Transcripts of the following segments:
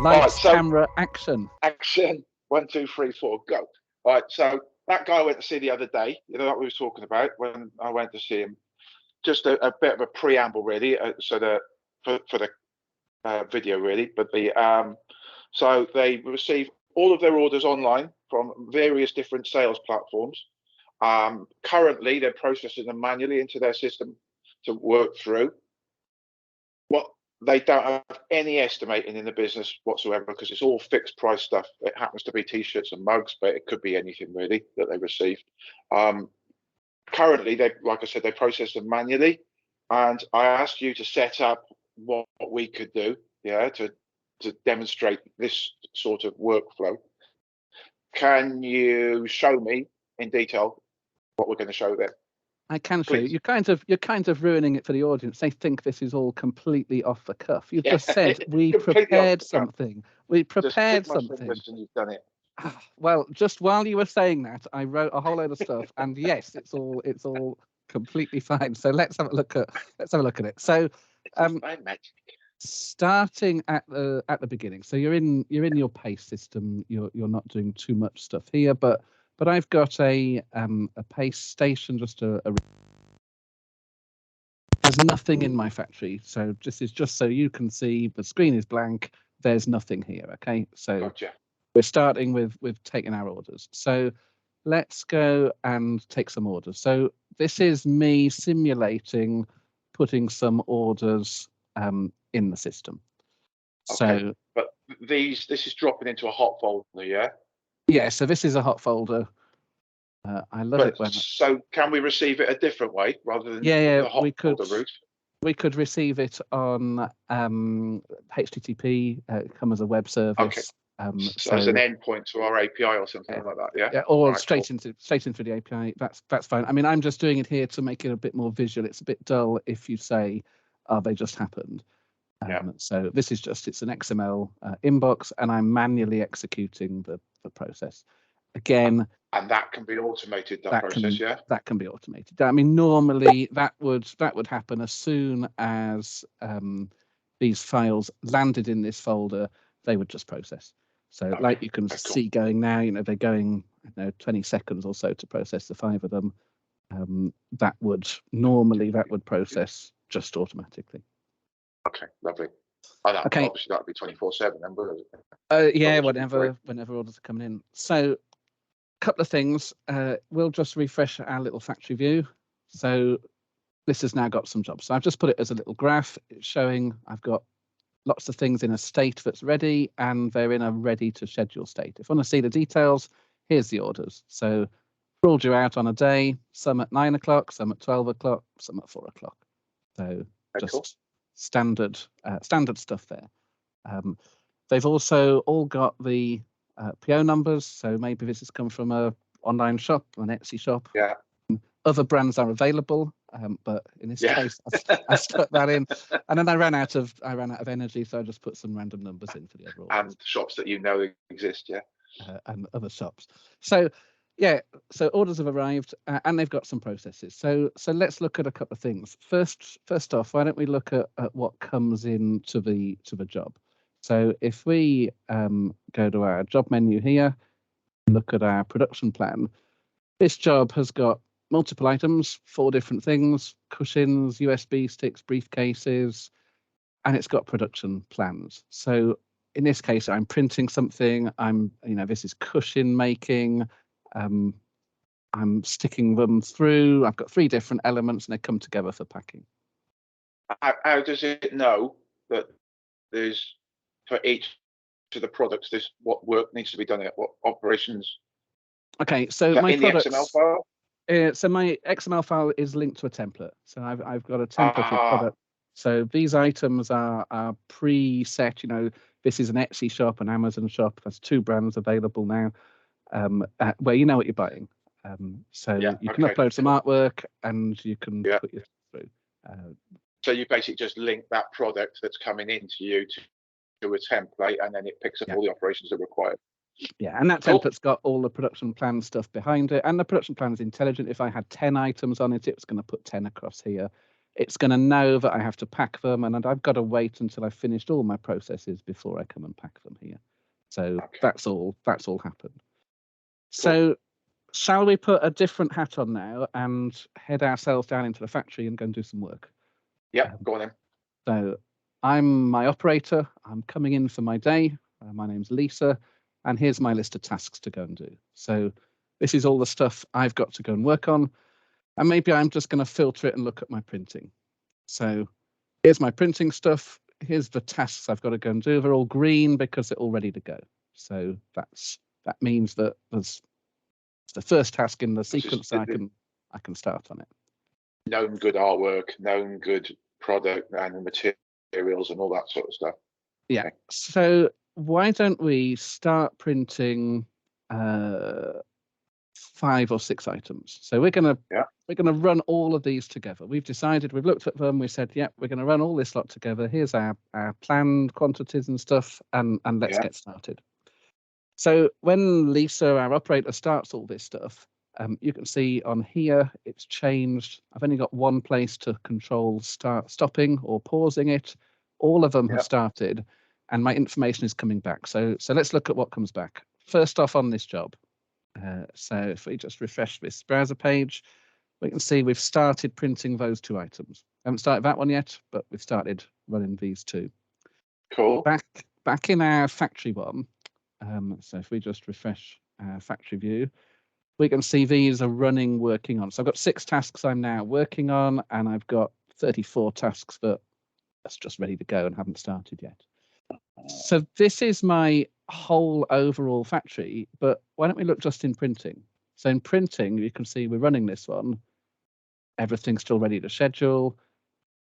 Lights, so camera, action. action. 1, 2, 3, 4, go. All right. So that guy I went to see the other day, that we were talking about when I went to see him. Just a bit of a preamble, really. For the video, really. But so they receive all of their orders online from various different sales platforms. Currently, they're processing them manually into their system to work through. What they don't have any estimating in the business whatsoever because it's all fixed price stuff. It happens to be t-shirts and mugs, but it could be anything really that they receive. Currently, like I said, they process them manually, and I asked you to set up what we could do, to demonstrate this sort of workflow. Can you show me in detail what we're going to show there? I can show you. You're kind of ruining it for the audience. They think this is all completely off the cuff. You've just said we prepared something. We prepared something. And you've done it. Well, just while you were saying that, I wrote a whole load of stuff, and yes, it's all completely fine. So let's have a look at it. So, starting at the beginning. So you're in your pace system. You're not doing too much stuff here, but I've got a pace station, just a there's nothing in my factory. So this is just so you can see the screen is blank. There's nothing here. Okay. So gotcha. We're starting with taking our orders. So let's go and take some orders. So this is me simulating putting some orders in the system. Okay. So but this is dropping into a hot folder, yeah? Yeah, so this is a hot folder. I love it when. So can we receive it a different way rather than the hot folder route? We could receive it on HTTP. Come as a web service. Okay. So as an endpoint to our API or something like that, yeah. Yeah, or straight into the API. That's fine. I mean, I'm just doing it here to make it a bit more visual. It's a bit dull if you say, "Oh, they just happened." So this is it's an XML inbox, and I'm manually executing the process. Again, and that can be automated. That can be automated. I mean, normally that would happen as soon as these files landed in this folder. They would just process. So, like you can see going now, they're going 20 seconds or so to process the 5 of them. That would process just automatically. Okay, lovely. Obviously, that would be 24/7 then, would it? Yeah, whenever orders are coming in. So, couple of things. We'll just refresh our little factory view. So this has now got some jobs. So I've just put it as a little graph. It's showing I've got lots of things in a state that's ready, and they're in a ready to schedule state. If you want to see the details, here's the orders. So rolled you out on a day, some at 9 o'clock, some at 12 o'clock, some at 4 o'clock. So just standard stuff there. They've also all got the PO numbers, so maybe this has come from a online shop, an Etsy shop. Yeah. Other brands are available, but in this case, I stuck that in, and then I ran out of energy, so I just put some random numbers in for the other orders. And shops that exist, and other shops. So orders have arrived, and they've got some processes. So let's look at a couple of things. First off, why don't we look at what comes into the job? So if we go to our job menu here, look at our production plan, this job has got multiple items, 4 different things: cushions, USB sticks, briefcases, and it's got production plans. So in this case, I'm printing something. This is cushion making. I'm sticking them through. I've got 3 different elements, and they come together for packing. How does it know that there's, for each of the products, what work needs to be done, what operations? Okay, so my products, the XML file? So my XML file is linked to a template. So I've got a template of product. So these items are preset. This is an Etsy shop, an Amazon shop. There's 2 brands available now, where you know what you're buying. You can upload some artwork, and you can put your through. So you basically just link that product that's coming into you to a template, and then it picks up all the operations that are required. Yeah, and that template's got all the production plan stuff behind it, and the production plan is intelligent. If I had 10 items on it, it was going to put 10 across here. it's going to know that I have to pack them, and I've got to wait until I've finished all my processes before I come and pack them here. So that's all happened. So shall we put a different hat on now and head ourselves down into the factory and go and do some work? Yeah, go on then. So I'm my operator. I'm coming in for my day. My name's Lisa, and here's my list of tasks to go and do. So this is all the stuff I've got to go and work on, and maybe I'm just going to filter it and look at my printing. So here's my printing stuff. Here's the tasks I've got to go and do. They're all green because they're all ready to go. So that means that there's the first task in the sequence. I can start on it. Known good artwork, known good product and materials and all that sort of stuff. Yeah. Okay. So why don't we start printing 5 or 6 items? So we're gonna run all of these together. We've decided, we've looked at them, we said, yeah, we're gonna run all this lot together. Here's our planned quantities and stuff, and let's get started. So when Lisa, our operator, starts all this stuff, you can see on here it's changed. I've only got one place to control stopping or pausing it. All of them have started, and my information is coming back. So let's look at what comes back. First off on this job. So if we just refresh this browser page, we can see we've started printing those 2 items. Haven't started that one yet, but we've started running these 2. Cool. Back in our factory one, so if we just refresh our factory view, we can see these are running, working on. So I've got 6 tasks I'm now working on, and I've got 34 tasks that's just ready to go and haven't started yet. So this is my whole overall factory, but why don't we look just in printing? So in printing, you can see we're running this one. Everything's still ready to schedule,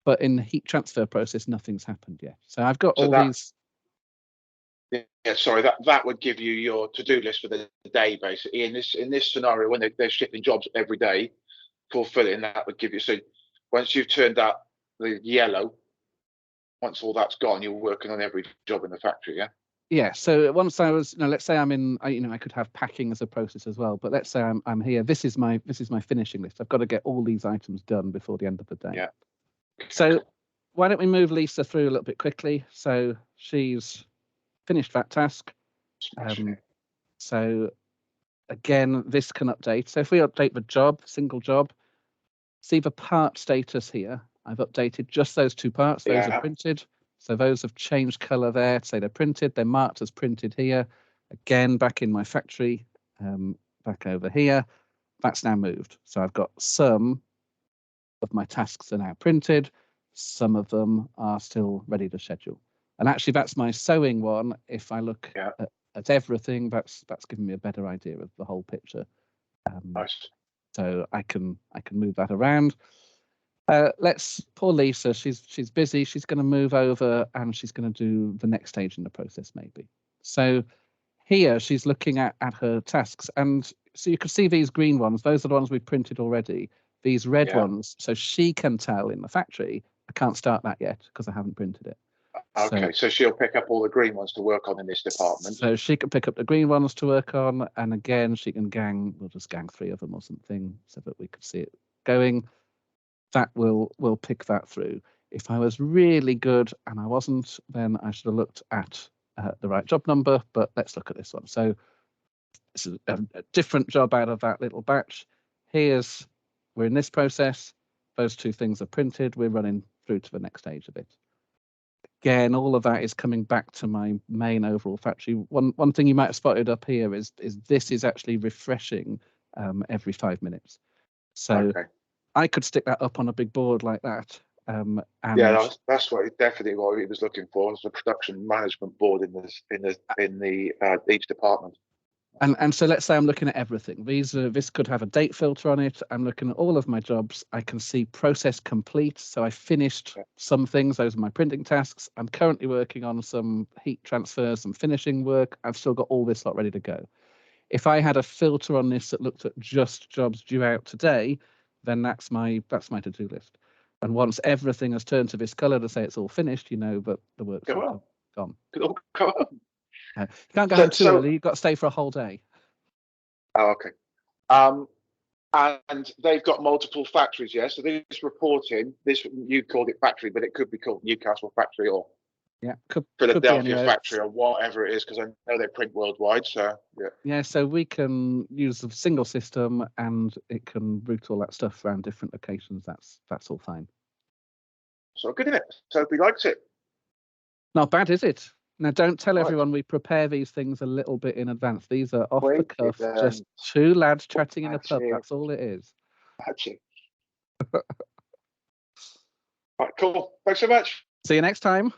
but in the heat transfer process, nothing's happened yet. So I've got these. Yeah, sorry, that would give you your to-do list for the day, basically. In this scenario, when they're shifting jobs every day, fulfilling, that would give you. So once you've turned out the yellow, once all that's gone, you're working on every job in the factory, yeah? Yeah. So once I was, let's say I'm in, I could have packing as a process as well. But let's say I'm here. This is my finishing list. I've got to get all these items done before the end of the day. Yeah. So why don't we move Lisa through a little bit quickly? So she's finished that task. So again, this can update. So if we update the job, single job, see the part status here. I've updated just those 2 parts. Those are printed. So those have changed color there to say they're printed. They're marked as printed here. Again, back in my factory, back over here, that's now moved. So I've got some of my tasks are now printed. Some of them are still ready to schedule. And actually, that's my sewing one. If I look at everything, that's giving me a better idea of the whole picture. Nice. So I can move that around. Poor Lisa, she's busy. She's going to move over and she's going to do the next stage in the process, maybe. So here she's looking at her tasks, and so you can see these green ones. Those are the ones we've printed already. These red ones, so she can tell in the factory, I can't start that yet because I haven't printed it. Okay, so she'll pick up all the green ones to work on in this department. So she can pick up the green ones to work on, and again, she can we'll just gang 3 of them or something so that we could see it going. That will pick that through. If I was really good and I wasn't, then I should have looked at the right job number, but let's look at this one. So this is a different job out of that little batch. We're in this process. Those 2 things are printed. We're running through to the next stage of it. Again, all of that is coming back to my main overall factory. One thing you might have spotted up here is this is actually refreshing every 5 minutes. So I could stick that up on a big board like that. And that's definitely what he was looking for, is the production management board in each department. And so let's say I'm looking at everything. This could have a date filter on it. I'm looking at all of my jobs. I can see process complete. So I finished some things. Those are my printing tasks. I'm currently working on some heat transfer, some finishing work. I've still got all this lot ready to go. If I had a filter on this that looked at just jobs due out today, then that's my to-do list. And once everything has turned to this color to say it's all finished, you know that the work's gone. Go on. You can't go home too early. You've got to stay for a whole day. Oh, okay. and they've got multiple factories. Yeah, so this reporting, this you called it factory, but it could be called Newcastle factory or Yeah, could be Philadelphia anywhere. factory or whatever it is, because I know they print worldwide. So yeah. Yeah, so we can use a single system and it can route all that stuff around different locations. That's all fine. So good, isn't it? So if we liked it. Not bad, is it? Now, don't tell Right. everyone we prepare these things a little bit in advance. These are off the Wait, cuff, just two lads chatting in a pub. it. That's all it is. That's it. Right, cool. Thanks so much. See you next time.